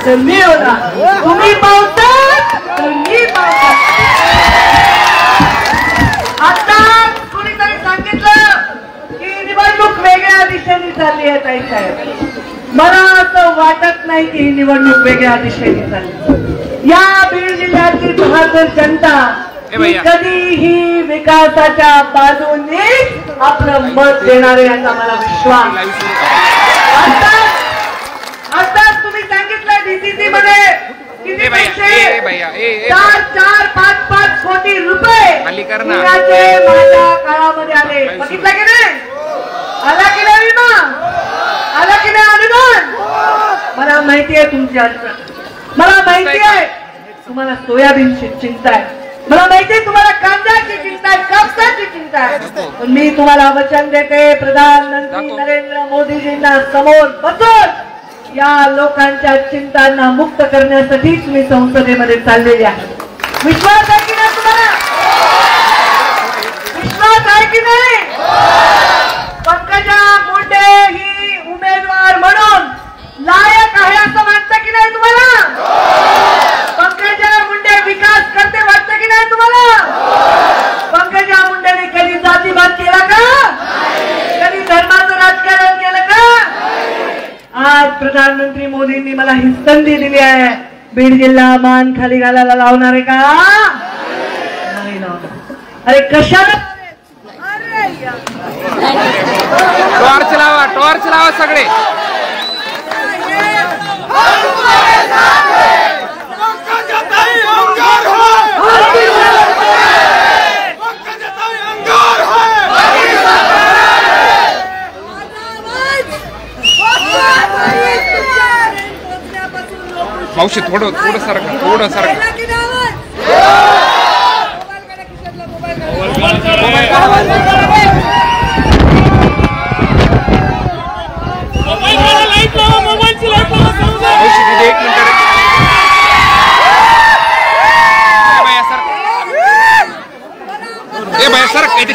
तर मी होणार, तुम्ही पावतात तर मी पावतात. आता कोणीतरी सांगितलं की निवडणूक वेगळ्या दिशेने चालली आहे. ताई साहेब, मला असं वाटत नाही की ही निवडणूक वेगळ्या दिशेने चालली. या बीड जिल्ह्याची बहादूर जनता कधीही विकासाच्या बाजूने आपलं मत देणार आहे याचा मला विश्वास. आता तुम्ही सांगितलं डीसीसी मध्ये किती पैसे, 4-5 कोटी रुपये माझ्या काळामध्ये आले. बघितलं की नाही? आला की नाही विमा? आला की नाही अनुदान? मला माहिती आहे तुमची अडचण, मला माहिती आहे तुम्हाला सोयाबीनची चिंता आहे, मला माहिती आहे तुम्हाला कांद्याची चिंता आहे, कापसाची चिंता आहे. पण मी तुम्हाला वचन देते, प्रधानमंत्री नरेंद्र मोदीजींना समोर बसून या लोकांच्या चिंतांना मुक्त करण्यासाठीच मी संसदेमध्ये चाललेली आहे. विश्वास आहे की नाही तुम्हाला? विश्वास आहे की नाही? पंकजा मुंडे ही उमेदवार म्हणून लायक आहे असं वाटतं की नाही तुम्हाला? पंकजा मुंडे विकास करते वाटतं की नाही तुम्हाला? पंकजा मुंडेने कधी जातीवाद केला का? कधी धर्माचं राजकारण केलं का? आज प्रधानमंत्री मोदींनी मला ही संधी दिली आहे. बीड जिल्हा मान खाली घालायला लावणार आहे का? नाही लावणार. अरे कशाला? टॉर्च लावा सगळे. मावशी थोडं सारखं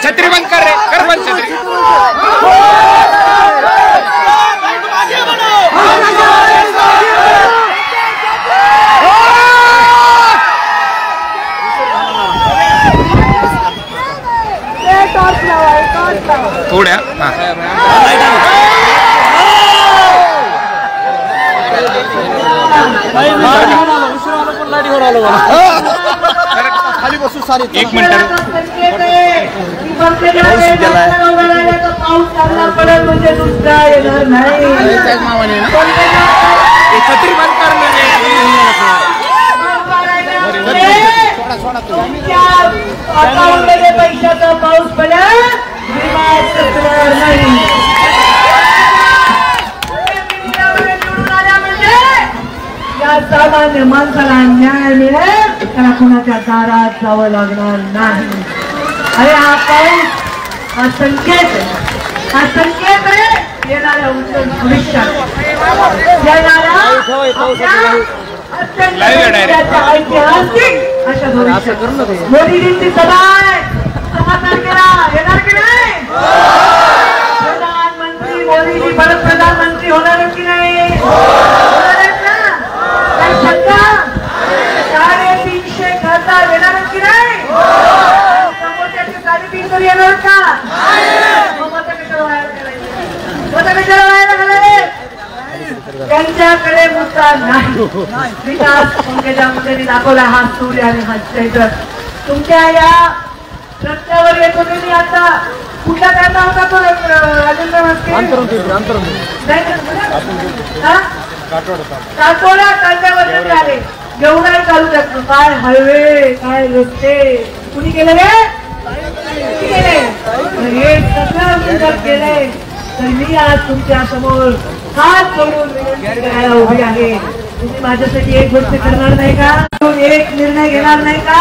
छत्री बंद कर रे, कर बंद छत्री. थोड्या खाली बसू सारी. एक मिनिट पाऊस चालला पडेल म्हणजे दुसरा येणार नाही. छत्री बंद कर. अकाउंटमध्ये पैशाचा पाऊस पडला नाही. या सामान्य माणसाला न्याय मिळेल त्याला कुणाच्या दारात जावं लागणार नाही. अरे हा पाऊस हा संकेत आहे, हा संकेत आहे येणाऱ्या उत्तम भविष्यात, येणाऱ्या ऐतिहासिक अशा भविष्यात. मोदीजींची सभा आहे, 6 तारखेला येणार की नाही? प्रधानमंत्री मोदीजी परत प्रधानमंत्री होणार की नाही? होणार आहेत ना? काही शंका? 350 खासदार येणार की नाही? समोरच्याचे 350 येणार का? मत कशाला व्हायला करायचे? मत कशाला व्हायला घालावे? त्यांच्याकडे मुद्दा नाही. विकास पंकजा मुंडेंनी दाखवला हा सूर्य आणि हा चैत्र. तुमच्या या रस्त्यावर येत होते मी आता. कुठला कांदा होता तो राजेंद्र मस्के? काटोळा कांद्यावर आले. एवढा चालू शकतो. काय हायवे, काय रस्ते कुणी केले रे? केले. हे सगळं केलंय. तर मी आज तुमच्या समोर हात जोडून विनंती करायला उभी आहे. तुम्ही माझ्यासाठी एक गोष्ट करणार नाही का? एक निर्णय घेणार नाही का?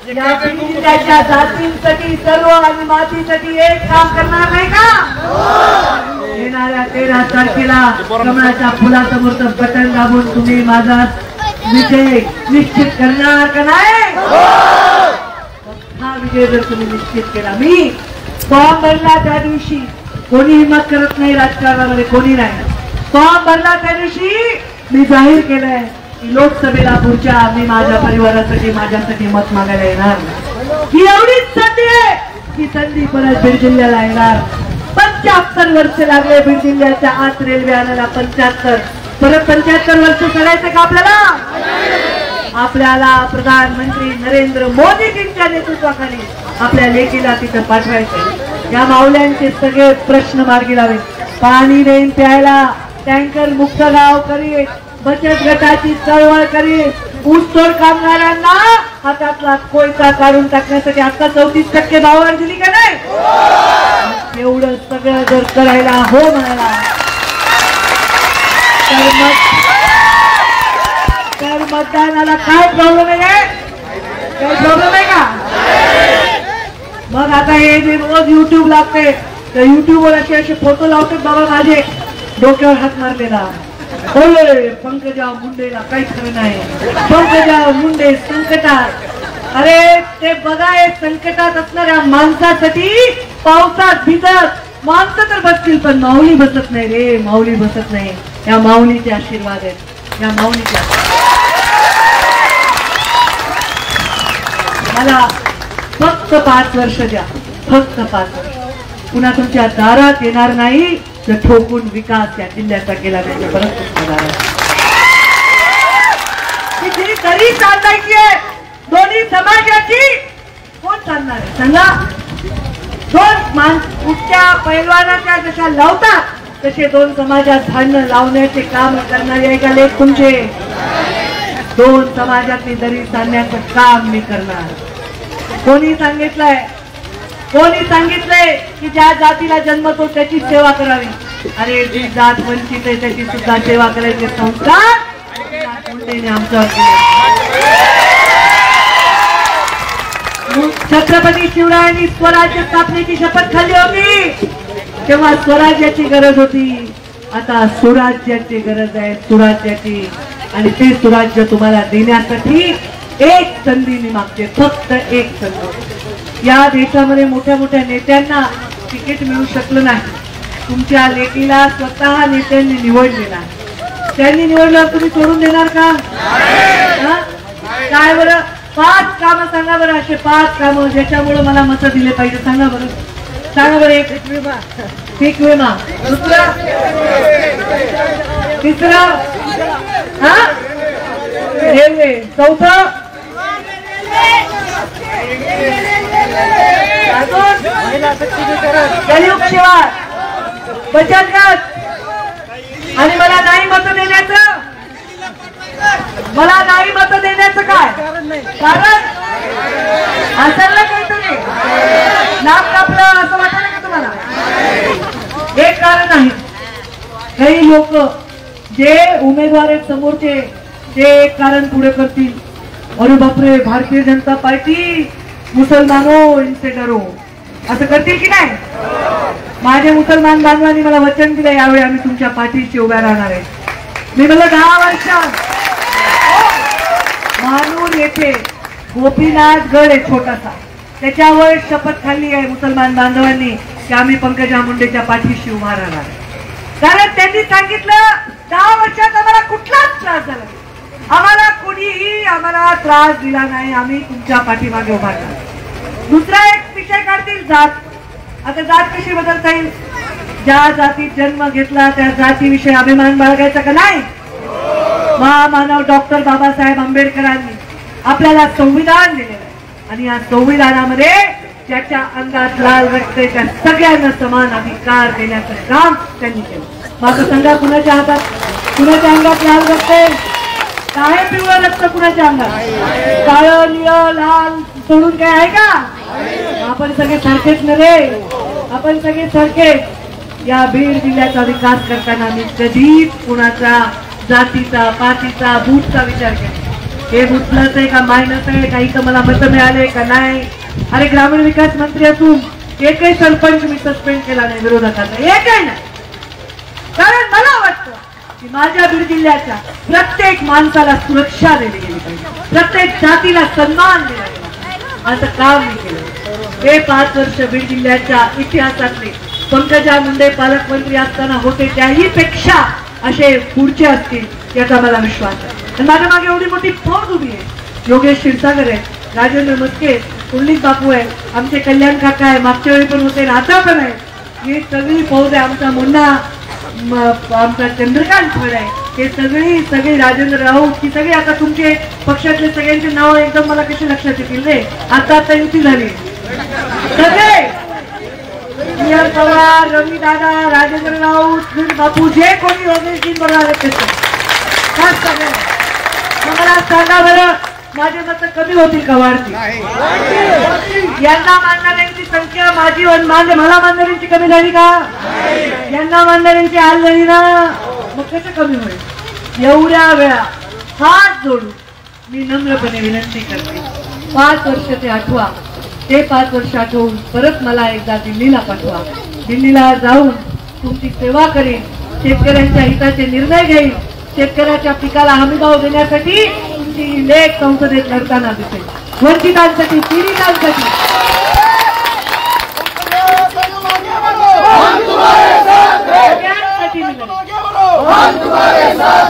या जिल्ह्याच्या जातींसाठी सर्व आणि मातीसाठी एक काम करणार नाही का? येणाऱ्या 13 तारखेला कमळाच्या फुलासमोरचं बटन दाबून तुम्ही माझा विजय निश्चित करणार का नाही? हा विजय जर तुम्ही निश्चित केला. मी फॉर्म भरला त्या दिवशी कोणी हिंमत करत नाही राजकारणामध्ये, कोणी नाही. फॉर्म भरला त्या दिवशी मी जाहीर केलंय की लोकसभेला पुढच्या मी माझ्या परिवारासाठी माझ्यासाठी मत मागायला येणार. ही एवढीच संधी आहे की संधी परत बीड जिल्ह्याला येणार. 75 वर्ष लागले बीड जिल्ह्याच्या आत रेल्वे आणायला. 75 परत 75 वर्ष करायचे का आपल्याला? आपल्याला प्रधानमंत्री नरेंद्र मोदीजींच्या नेतृत्वाखाली आपल्या लेकीला तिथं पाठवायचं. या माऊल्यांचे सगळे प्रश्न मार्गी लावे. पाणी देईन प्यायला, टँकर मुक्त गाव करीत, बचत गटाची चळवळ करीत, ऊसतोड कामगारांना हातातला कोयता काढून टाकण्यासाठी आता 34% भावावर दिली का नाही? एवढं सगळं जर करायला हो म्हणाला तर मतदानाला काय प्रॉब्लेम आहे? काय प्रॉब्लेम आहे का? मग आता हे जे रोज युट्यूब लागते तर युट्यूबवर असे फोटो लावतात बाबा माझे डोक्यावर हात मारलेला, बोले पंकजा मुंडेला काही खरं नाही, पंकजा मुंडे संकटात. अरे ते बघा, हे संकटात असणाऱ्या माणसासाठी पावसात भिजत माणसं तर बसतील पण माऊली बसत नाही रे, माऊली बसत नाही. या माऊलीचे आशीर्वाद आहेत, या माऊलीचे. मला फक्त 5 वर्ष द्या, फक्त 5 वर्ष. पुन्हा तुमच्या दारात येणार नाही तर ठोकून विकास या जिल्ह्याचा केला नाही. परत किती तरी चालवायची आहे दोन्ही समाजाची. कोण चालणार आहे सांगा? दोन कुठच्या पैलवानाच्या जशा लावतात तसे दोन समाजात भांडण लावण्याचे काम करणारे आहे का लेख तुमचे? दोन समाजातली दरी सांगण्याचं काम मी करणार. कोणी सांगितलंय? कोणी सांगितलंय की ज्या जातीला जन्मतो त्याची सेवा करावी? अरे जी जात वंचित आहे त्याची सुद्धा सेवा करायचे संस्कार मुंडेने आमच्यावर केले. छत्रपती शिवरायांनी स्वराज्य स्थापनेची शपथ खाल्ली होती तेव्हा स्वराज्याची गरज होती. आता सुराज्याची गरज आहे, सुराज्याची. आणि ते सुराज्य तुम्हाला देण्यासाठी एक संधी मी मागते, फक्त एक संधी. या देशामध्ये मोठ्या मोठ्या नेत्यांना तिकीट मिळू शकलं नाही. तुमच्या लेकीला स्वतः नेत्यांनी निवडलेला. त्यांनी निवडल्यावर तुम्ही सोडून देणार का? काय बरं 5 कामं सांगा बरं, असे 5 कामं ज्याच्यामुळे मला मतं दिले पाहिजे सांगा बरं. सांगा बरं. एक पीक विमा, दुसरं, तिसरं रेल्वे, चौथं गरीब शिवाय, बचत गट. आणि मला नाही मत देण्याचं, मला नाही मत देण्याचं काय कारण? असं काहीतरी नाक कापलं असं वाटलं का तुम्हाला? एक कारण आहे. काही लोक जे उमेदवार आहेत समोरचे ते एक कारण पुढे करतील. अरे बापरे, भारतीय जनता पार्टी मुसलमानो इनसे डरो असं करतील की नाही? माझे मुसलमान बांधवांनी मला वचन दिलं यावेळी आम्ही तुमच्या पाठीशी उभ्या राहणार आहे. मी मला 10 वर्षात मानूर येथे गोपीनाथ गड आहे छोटासा, त्याच्यावर शपथ खाल्ली आहे मुसलमान बांधवांनी की आम्ही पंकजा मुंडेच्या पाठीशी उभा राहणार. कारण त्यांनी सांगितलं 10 वर्षात आम्हाला कुठलाच त्रास झाला, आम्हाला कोणीही आम्हाला त्रास दिला नाही, आम्ही तुमच्या पाठीमागे उभा राहणार. दुसरा एक विषय काढतील जात. आता जात कशी बदलता येईल? ज्या जातीत जन्म घेतला त्या जातीविषयी अभिमान बाळगायचा का नाही? महामानव डॉक्टर बाबासाहेब आंबेडकरांनी आपल्याला संविधान दिलेलं आहे आणि या संविधानामध्ये ज्याच्या अंगात लाल रक्त त्या सगळ्यांना समान अधिकार देण्याचं काम त्यांनी केलं. माझं सांगा कुणाच्या हातात, कुणाच्या अंगात लाल रक्त आहे? काय पिवळं रक्त कुणाच्या अंगात? काळं, निळं, लाल सोडून काय आहे का? आपण सगळे सारखेच नव्हे, आपण सगळे सारखेच. या बीड जिल्ह्याचा विकास करताना मी कधीच कुणाचा जातीचा, पातीचा, बूथचा विचार केला. हे बूथलाच आहे का मायनस आहे का, इथं मला मतं मिळाले का नाही? अरे ग्रामीण विकास मंत्री असून एकही सरपंच मी सस्पेंड केला नाही विरोधकाचा, एकही नाही. कारण मला वाटतं की माझ्या बीड जिल्ह्याच्या प्रत्येक माणसाला सुरक्षा दिली गेली पाहिजे, प्रत्येक जातीला सन्मान दिला गेला. असं काम मी केलं. हे 5 वर्ष बीड जिल्ह्याच्या इतिहासातले पंकजा मुंडे पालकमंत्री असताना होते त्याही पेक्षा असे पुढचे असतील याचा मला विश्वास आहे. आणि माझ्या मागे एवढी मोठी फौज उभी आहे. योगेश क्षीरसागर आहे, राजेंद्र मस्के, कुंडलिक बापू आहे, आमचे कल्याण काका आहे, मागच्या वेळी पण होते, आता पण आहे. ही सगळी फौज आहे. आमचा मुन्ना, आमचा चंद्रकांत फड आहे, हे सगळी राजेंद्र राऊत, ही सगळी आता तुमचे पक्षातले सगळ्यांचे नाव एकदम मला कसे लक्षात येतील रे. आता युती झाली सगळे पवार, रवी दादा, राजेंद्र राऊत, बापू, जे कोणी योगेशजी बरोबर खास सगळे. मला सांगा बरं, माझे मत कमी होतील का वाढतील? यांना मानणाऱ्यांची संख्या मला मानणाऱ्यांची कमी झाली का? यांना मानणाऱ्यांची हाल झाली ना, मग कसं कमी होईल? एवढ्या वेळा हात जोडून मी नम्रपणे विनंती करते, 5 वर्ष ते आठवा, ते 5 वर्ष आठवून परत मला एकदा दिल्लीला पाठवा. दिल्लीला जाऊन तुमची सेवा करेन, शेतकऱ्यांच्या हिताचे निर्णय घेईन, शेतकऱ्याच्या पिकाला हमीभाव देण्यासाठी तुमची लेख संसदेत लढताना दिसेल, वंचितांसाठी, पीडितांसाठी.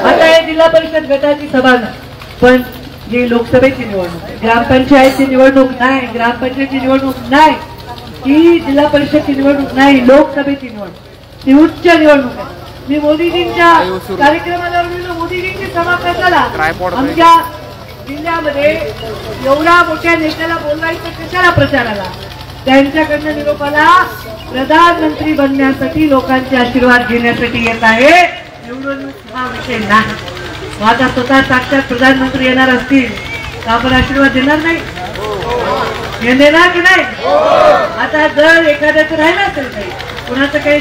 आता हे जिल्हा परिषद गटाची सभा नाही, पण जी लोकसभेची निवडणूक आहे, ग्रामपंचायतची निवडणूक नाही, ग्रामपंचायतची निवडणूक नाही, ही जिल्हा परिषदची निवडणूक नाही, लोकसभेची निवडणूक, ती उच्च निवडणूक आहे. मी मोदीजींच्या कार्यक्रमाला मोदीजींची सभा करताना आमच्या जिल्ह्यामध्ये एवढ्या मोठ्या नेत्याला बोलवायचं कशाला प्रचाराला? त्यांच्याकडनं निरोपाला प्रधानमंत्री बनण्यासाठी, लोकांचे आशीर्वाद घेण्यासाठी येत आहे. निवडणूक हा विषय नाही. माझा स्वतः साक्षात प्रधानमंत्री येणार असतील तर आपण आशीर्वाद देणार नाही? हे देणार की नाही? आता जर एखाद्याचं राहिलं असेल, काही कोणाचं काही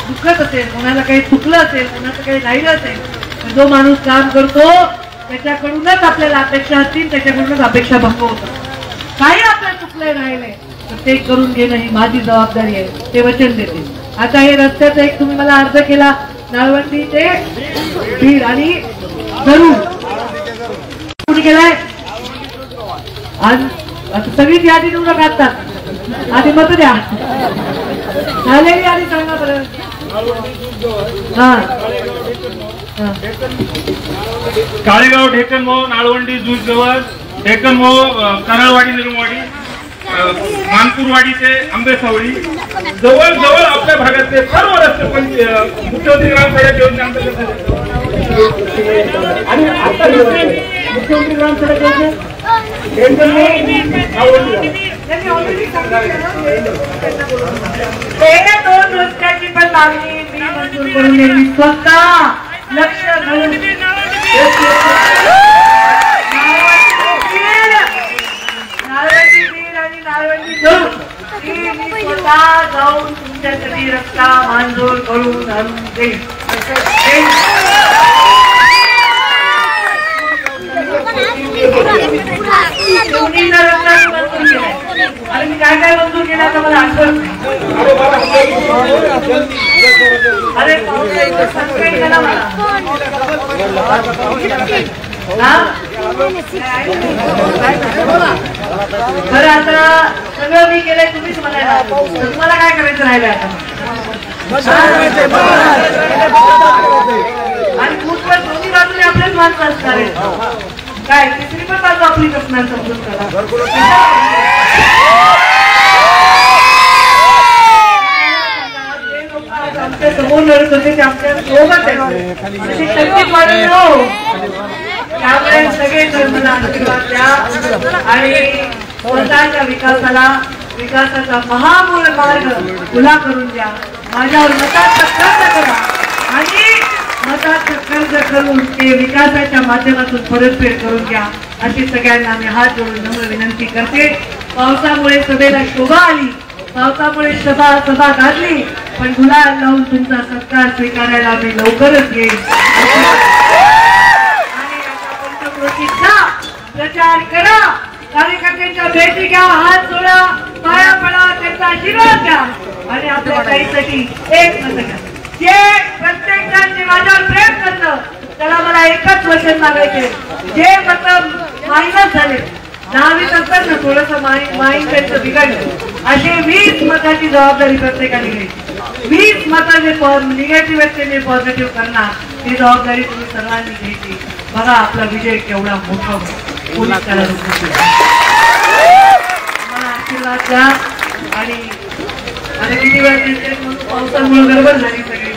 दुखत असेल, कोणाला काही चुकलं असेल, कोणाचं काही राहिलं असेल, तर जो माणूस काम करतो त्याच्याकडूनच आपल्याला अपेक्षा असतील, त्याच्याकडूनच अपेक्षा भंग होतात. काही आपल्याला चुकलंय, राहिले तर ते करून घेणं ही माझी जबाबदारी आहे, ते वचन देते. आता हे रस्त्याचा एक तुम्ही मला अर्ज केला, नाळवंडी ते बीड आणि जरूर कुणी केलाय? आता सगळीच यादी निवडून काढतात, आधी मत द्या, झालेली यादी सांगा बरं. काळेगाव, ढेकनमो, नाळवंडी, जूजगवळ, ढेकनमो, कराळवाडी, निरुमवाडी, मानपूरवाडी ते आंबेसावळी, जवळजवळ आपल्या भागातले सर्व रस्ते मुख्यमंत्री ग्राम सडक योजनेअंतर्गत आणि आता मुख्यमंत्री ग्राम सडक योजने दोन रस्त्याची पण मागणी मी मंजूर करून दिली, स्वतः लक्ष घालून. स्वतः जाऊन तुमच्यासाठी रस्ता मंजूर करून आणून देईल. दोन्हीचा रस्ता मंजूर केलाय आणि मी काय काय मंजूर केला तर मला आठवत नाही. अरे संकट झाला मला. बरं, आता सगळं मी केलंय, तुम्हीच म्हणायला तुम्हाला काय करायचं राहिलंय आता? आणि कुठवर दोन्ही बाजूने आपलेच माणसं असणार आहे काय? तिसरी पण बाजू आपलीच असणार, समजून करा. आमच्या समोर लढत होते ते आमच्या सोबत आहे, शक्ती वाढवली हो. त्यामुळे सगळे मला आशीर्वाद द्या आणि स्वतःच्या विकासाचा महामूळ मार्ग खुला करून द्या. माझ्यावर मताचा खर्च करा आणि मताचा खर्च करून ते विकासाच्या माध्यमातून परतफेड करून घ्या, अशी सगळ्यांना मी हात जोडून नम्र विनंती करते. पावसामुळे सभेला शोभा आली, पावसामुळे सभा गाजली, पण गुलाल लावून तुमचा सत्कार स्वीकारायला मी लवकरच येईल. प्रचार करा, कार्यकर्त्यांच्या भेटी घ्या, हात जोडा, पाया पडा, त्यांचा आशीर्वाद घ्या आणि आपल्या काहीसाठी एक मत घ्या. जे प्रत्येक जण जे माझ्यावर प्रेम करतं त्याला मला एकच वचन मागायचे, जे मत मायनस झाले, 10-20 असतात ना, थोडस माइंड त्यांचं बिघडलं, असे 20 मताची जबाबदारी प्रत्येकाने घ्यायची. 20 मतं जे निगेटिव्ह आहेत ते मी पॉझिटिव्ह करणार. ही जबाबदारी तुम्ही सर्वांनी घ्यायची. बघा आपला विजय केवढा मोठा पोलीस त्याला आशीर्वाद द्या. आणि किती वेळ म्हणून पावसामुळे गडबड झाली सगळी.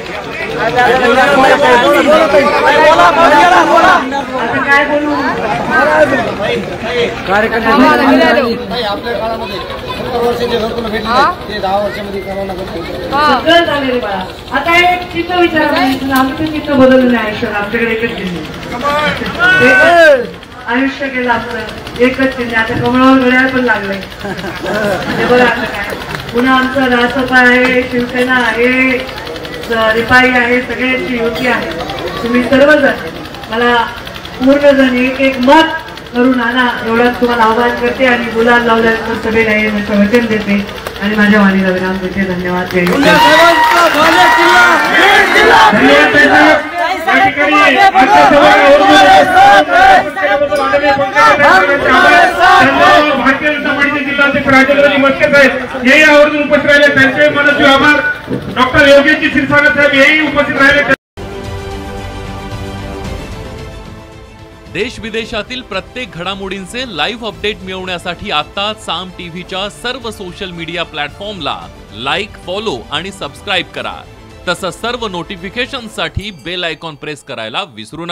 आता काय बोलू. सगळं झालेलं बाळा. आता एक चित्र विचार आमचं चित्र बदललं नाही आयुष्यात. आमच्याकडे एकच चिन्ह आयुष्य केलं आपलं एकच चिन्ह. आता कमळावर घड्याळ पण लागलंय. बघा आता काय पुन्हा आमचं रासपा आहे, शिवसेना आहे, रिपाई आहे, सगळ्यांची युती आहे. तुम्ही सर्वजण मला पूर्ण जण एक मत करून आणा एवढंच तुम्हाला आवाहन करते. आणि गुलाल लावल्यानंतर सभेला येण्याचं वचन देते आणि माझ्या वाणीला विराम देते. धन्यवाद. भारतीय जनता पार्टीचे जिल्हाध्यक्ष राजेंद्रजी मस्के साहेब हेही आवर्जून उपस्थित राहिले. त्यांचे मनस्वी आभार. डॉक्टर योगेशजी क्षीरसागर साहेब हेही उपस्थित राहिले. देश विदेशातील प्रत्येक घडामोडींचे लाईव्ह अपडेट मिळवण्यासाठी आता साम टीव्हीच्या सर्व सोशल मीडिया प्लॅटफॉर्मला लाईक, फॉलो आणि सबस्क्राईब करा. तसंच सर्व नोटिफिकेशनसाठी बेल आयकॉन प्रेस करायला विसरू नका.